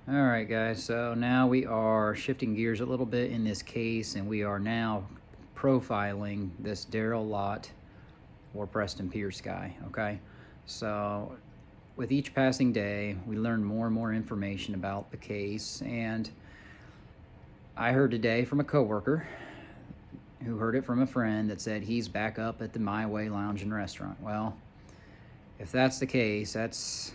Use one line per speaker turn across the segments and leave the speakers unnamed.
All right, guys, so now we are shifting gears a little bit in this case, and we are now profiling this Daryl Lott or Preston Pierce guy, okay? So with each passing day, we learn more and more information about the case, and I heard today from a coworker who heard it from a friend that said he's back up at the My Way Lounge and Restaurant. Well, if that's the case, that's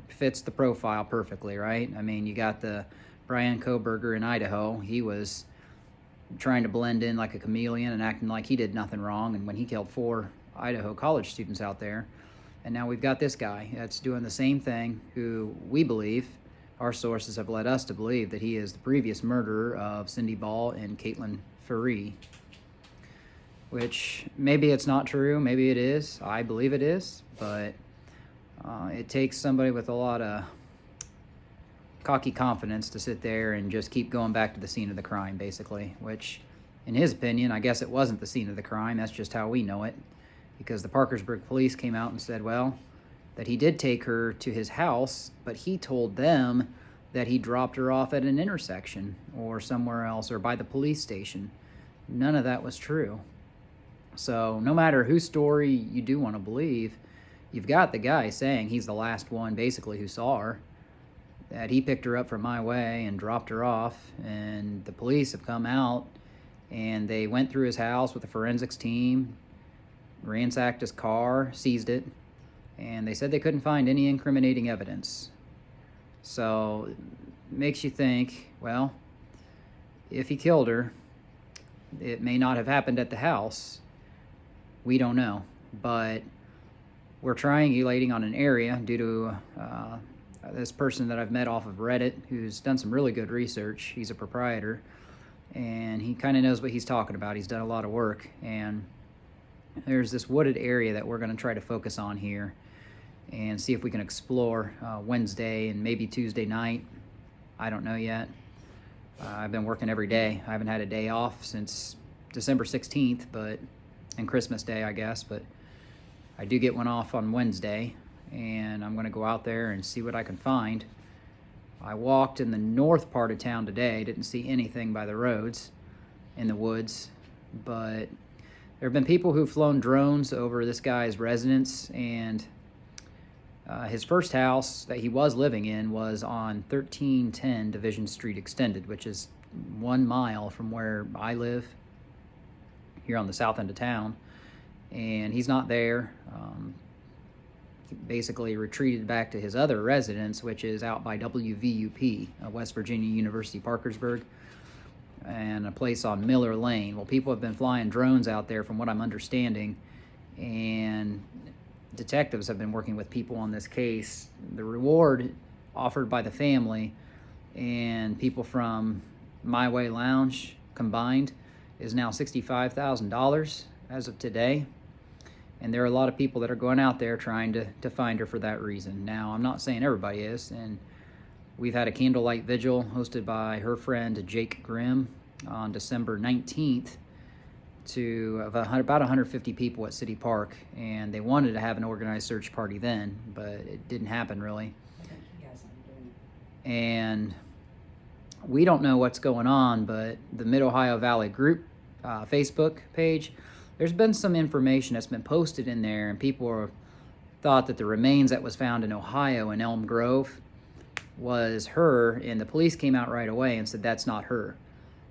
fits the profile perfectly, right? I mean, you got the Brian Koberger in Idaho. He was trying to blend in like a chameleon and acting like he did nothing wrong, and when he killed 4 Idaho college students out there. And now we've got this guy that's doing the same thing, who we believe, our sources have led us to believe, that he is the previous murderer of Cindy Ball and Caitlin Ferree. Which maybe it's not true, maybe it is. I believe it is, but it takes somebody with a lot of cocky confidence to sit there and just keep going back to the scene of the crime, basically, which, in his opinion, I guess it wasn't the scene of the crime. That's just how we know it, because the Parkersburg police came out and said, well, that he did take her to his house, but he told them that he dropped her off at an intersection or somewhere else or by the police station. None of that was true. So no matter whose story you do want to believe, you've got the guy saying he's the last one basically who saw her, that he picked her up from My Way and dropped her off, and the police have come out and they went through his house with a forensics team, ransacked his car, seized it, and they said they couldn't find any incriminating evidence. So it makes you think, well, if he killed her, it may not have happened at the house. We don't know, but we're triangulating on an area due to this person that I've met off of Reddit who's done some really good research. He's a proprietor, and he kind of knows what he's talking about. He's done a lot of work, and there's this wooded area that we're going to try to focus on here and see if we can explore Wednesday and maybe Tuesday night. I don't know yet. I've been working every day. I haven't had a day off since December 16th, and Christmas Day, I guess, but I do get one off on Wednesday, and I'm going to go out there and see what I can find. I walked in the north part of town today, didn't see anything by the roads in the woods, but there have been people who've flown drones over this guy's residence, and his first house that he was living in was on 1310 Division Street Extended, which is 1 mile from where I live here on the south end of town, and he's not there. He basically retreated back to his other residence, which is out by WVUP, West Virginia University Parkersburg, and a place on Miller Lane. Well, people have been flying drones out there from what I'm understanding, and detectives have been working with people on this case. The reward offered by the family and people from My Way Lounge combined is now $65,000 as of today. And there are a lot of people that are going out there trying to find her for that reason. Now, I'm not saying everybody is, and we've had a candlelight vigil hosted by her friend Jake Grimm on December 19th to about 150 people at City Park, and they wanted to have an organized search party then, but it didn't happen really. And we don't know what's going on, but the Mid-Ohio Valley Group Facebook page, there's been some information that's been posted in there, and people thought that the remains that was found in Ohio in Elm Grove was her, and the police came out right away and said that's not her.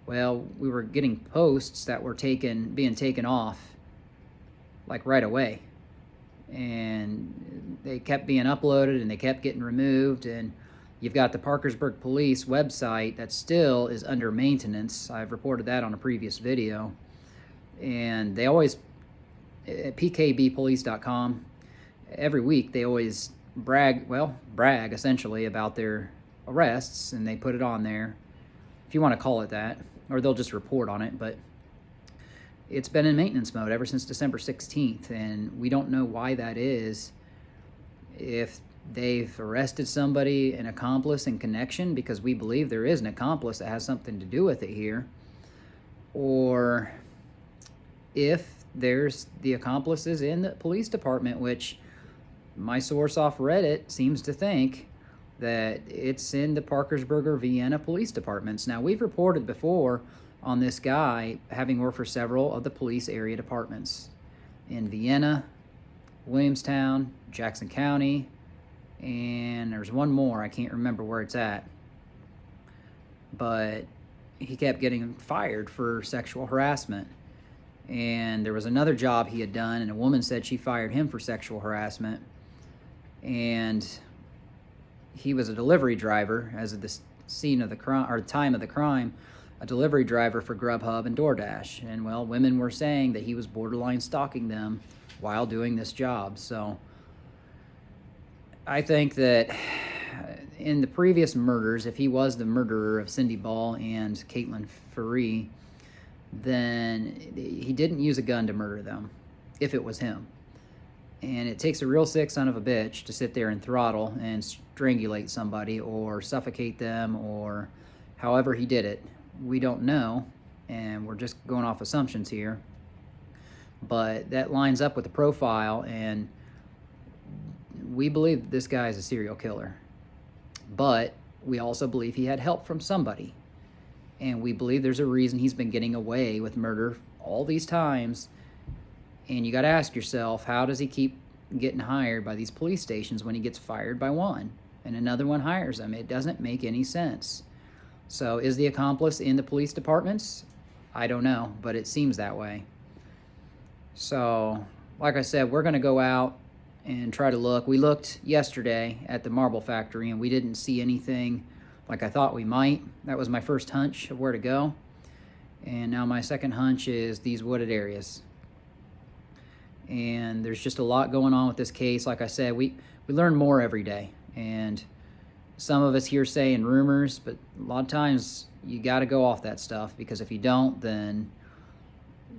Well, we were getting posts that were being taken off like right away, and they kept being uploaded and they kept getting removed, and you've got the Parkersburg Police website that still is under maintenance. I've reported that on a previous video, and they always, at pkbpolice.com, every week they always brag essentially about their arrests, and they put it on there, if you want to call it that, or they'll just report on it, but it's been in maintenance mode ever since December 16th, and we don't know why that is. If they've arrested somebody, an accomplice in connection, because we believe there is an accomplice that has something to do with it here, or if there's the accomplices in the police department, which my source off Reddit seems to think that it's in the Parkersburg, Vienna police departments. Now, we've reported before on this guy having worked for several of the police area departments in Vienna, Williamstown, Jackson County, and there's one more. I can't remember where it's at. But he kept getting fired for sexual harassment. And there was another job he had done, and a woman said she fired him for sexual harassment. And he was a delivery driver as of the scene of the crime, or time of the crime, a delivery driver for Grubhub and DoorDash. And, well, women were saying that he was borderline stalking them while doing this job. So I think that in the previous murders, if he was the murderer of Cindy Ball and Caitlin Ferree, then he didn't use a gun to murder them, if it was him. And it takes a real sick son of a bitch to sit there and throttle and strangulate somebody or suffocate them, or however he did it. We don't know, and we're just going off assumptions here. But that lines up with the profile, and we believe this guy is a serial killer. But we also believe he had help from somebody. And we believe there's a reason he's been getting away with murder all these times. And you got to ask yourself, how does he keep getting hired by these police stations when he gets fired by one and another one hires him? It doesn't make any sense. So is the accomplice in the police departments? I don't know, but it seems that way. So, like I said, we're going to go out and try to look. We looked yesterday at the marble factory, and we didn't see anything like I thought we might. That was my first hunch of where to go. And now my second hunch is these wooded areas. And there's just a lot going on with this case. Like I said, we learn more every day. And some of us hearsay and rumors, but a lot of times you got to go off that stuff, because if you don't, then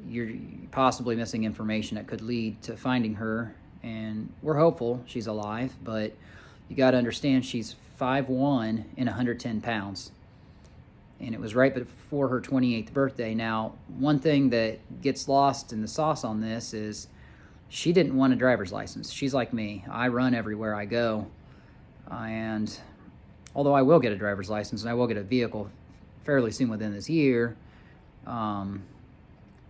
you're possibly missing information that could lead to finding her. And we're hopeful she's alive, but you got to understand she's 5'1" and 110 pounds. And it was right before her 28th birthday. Now, one thing that gets lost in the sauce on this is she didn't want a driver's license. She's like me. I run everywhere I go. And although I will get a driver's license and I will get a vehicle fairly soon within this year,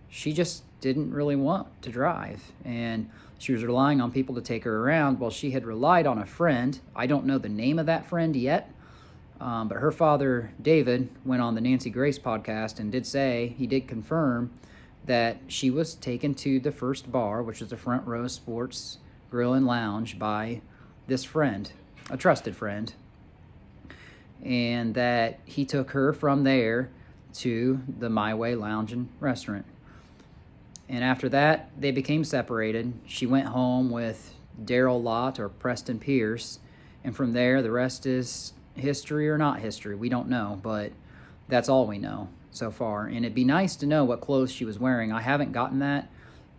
she just didn't really want to drive. And she was relying on people to take her around. Well, she had relied on a friend. I don't know the name of that friend yet, but her father, David, went on the Nancy Grace podcast and he did confirm that she was taken to the first bar, which is the Front Row Sports Grill and Lounge, by this friend, a trusted friend, and that he took her from there to the My Way Lounge and Restaurant. And after that, they became separated. She went home with Daryl Lott or Preston Pierce. And from there, the rest is history or not history. We don't know, but that's all we know so far. And it'd be nice to know what clothes she was wearing. I haven't gotten that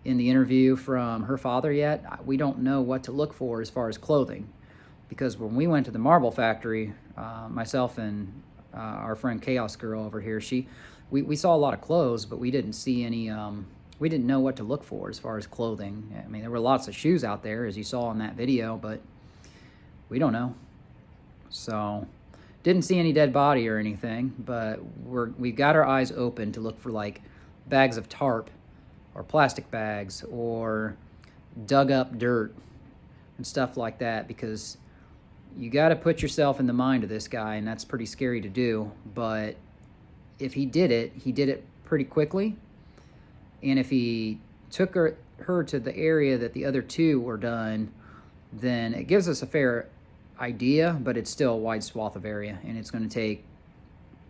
in the interview from her father yet. We don't know what to look for as far as clothing. Because when we went to the marble factory, myself and our friend Chaos Girl over here, we saw a lot of clothes, but we didn't see any... we didn't know what to look for as far as clothing. I mean, there were lots of shoes out there, as you saw in that video, but we don't know. So, didn't see any dead body or anything, but we got our eyes open to look for, like, bags of tarp or plastic bags or dug up dirt and stuff like that, because you got to put yourself in the mind of this guy, and that's pretty scary to do. But if he did it pretty quickly. And if he took her to the area that the other two were done, then it gives us a fair idea, but it's still a wide swath of area, and it's going to take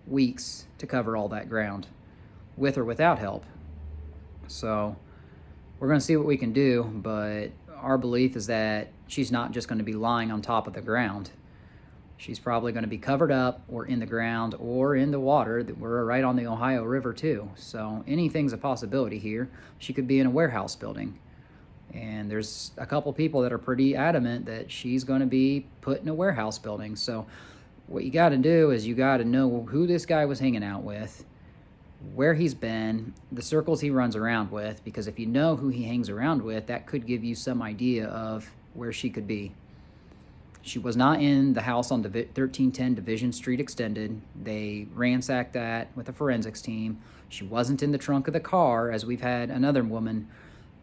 weeks to cover all that ground, with or without help. So we're going to see what we can do, but our belief is that she's not just going to be lying on top of the ground. She's probably going to be covered up or in the ground or in the water. We're right on the Ohio River too. So anything's a possibility here. She could be in a warehouse building. And there's a couple people that are pretty adamant that she's going to be put in a warehouse building. So what you got to do is you got to know who this guy was hanging out with, where he's been, the circles he runs around with, because if you know who he hangs around with, that could give you some idea of where she could be. She was not in the house on 1310 Division Street Extended. They ransacked that with a forensics team. She wasn't in the trunk of the car, as we've had another woman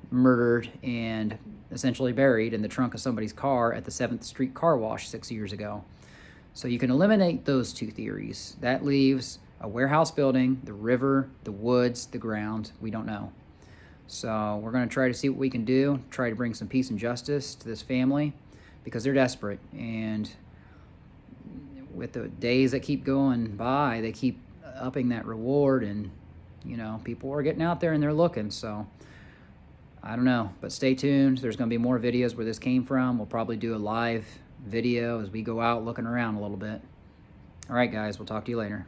murdered and essentially buried in the trunk of somebody's car at the 7th Street Car Wash 6 years ago. So you can eliminate those two theories. That leaves a warehouse building, the river, the woods, the ground. We don't know. So we're going to try to see what we can do, try to bring some peace and justice to this family, because they're desperate. And with the days that keep going by, they keep upping that reward, and people are getting out there and they're looking. So I don't know, but stay tuned. There's going to be more videos where this came from. We'll probably do a live video as we go out looking around a little bit. All right, guys, we'll talk to you later.